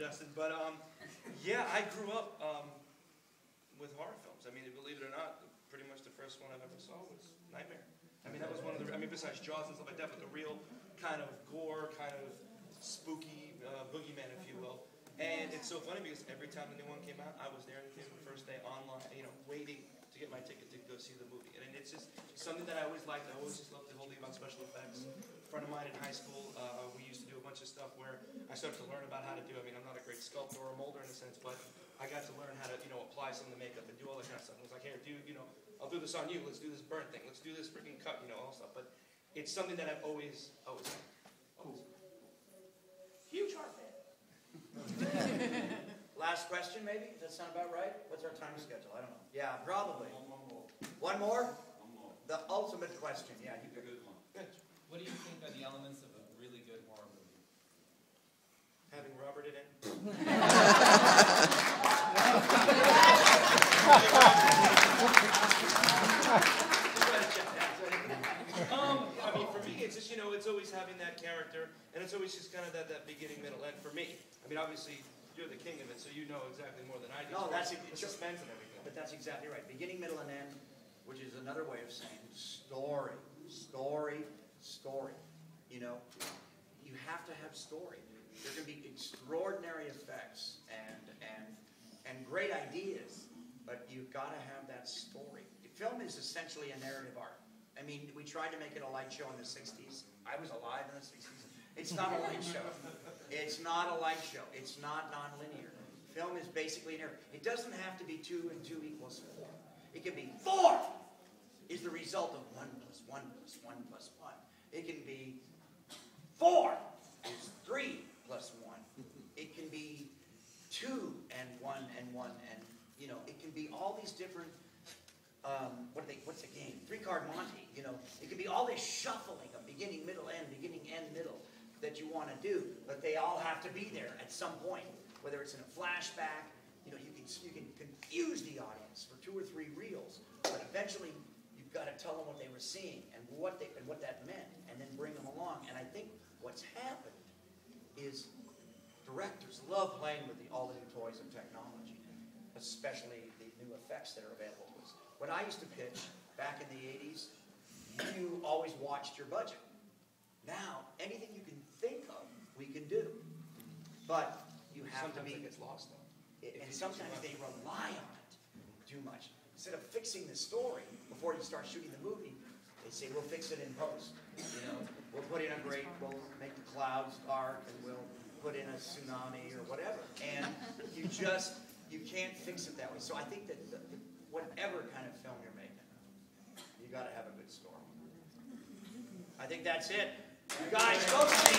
Justin. But yeah, I grew up with horror films. I mean, believe it or not, pretty much the first one I ever saw was Nightmare. I mean, that was one of the, I mean, besides Jaws and stuff like that, but the real kind of gore, kind of spooky boogeyman, if you will. And it's so funny because every time the new one came out, I was there in the theater the first day online, you know, waiting to get my ticket to go see the movie. And it's just something that I always liked. I always just loved the whole thing about special effects. A friend of mine in high school, we used to do a bunch of stuff where I started to learn about how to do, I mean, I'm not a great sculptor or molder in a sense, but I got to learn how to, you know, apply some of the makeup and do all that kind of stuff. I was like, here, you know, I'll do this on you. Let's do this burn thing. Let's do this freaking cut, you know, all stuff. But it's something that I've always liked. Cool. Huge horror fan. Last question, maybe? Does that sound about right? What's our time schedule? I don't know. Yeah, probably. One more? One more. The ultimate question. Yeah, you pick a good one. Good. What do you think are the elements of a really good horror movie? Having Robert it in. I mean, for me, it's just, you know, it's always having that character, and it's always just kind of that beginning, middle, end for me. I mean, obviously, you're the king of it, so you know exactly more than I do. No, that's suspense and everything. But that's exactly right. Beginning, middle, and end, which is another way of saying story, story, story. You know, you have to have story. There can be extraordinary effects and great ideas, but you've got to have that story. Film is essentially a narrative art. I mean, we tried to make it a light show in the 60s. I was alive in the 60s. It's not a light show. It's not a light show. It's not nonlinear. Film is basically an narrative. It doesn't have to be 2 and 2 equals 4. It can be 4 is the result of 1 plus 1 plus 1 plus 1. It can be 4 is 3 plus 1. It can be 2 and 1 and 1 and, you know, it can be all these different, what's the game? 3-card Monte, you know. It can be all this shuffling of beginning, middle, end, beginning, end, middle that you want to do, but they all have to be there at some point. Whether it's in a flashback, you know, you can confuse the audience for 2 or 3 reels, but eventually you've got to tell them what they were seeing and what that meant, and then bring them along. And I think what's happened is directors love playing with all the new toys and technology, especially the new effects that are available to us. When I used to pitch back in the 80s, you always watched your budget. Now, anything you can think of, we can do. But you have sometimes to be... it gets lost, though. And sometimes they rely on it too much. Instead of fixing the story before you start shooting the movie, they say, we'll fix it in post. You know, we'll put in we'll make the clouds dark, and we'll put in a tsunami or whatever. And you can't fix it that way. So I think that whatever kind of film you're making, you got to have a good story. I think that's it. You guys, go see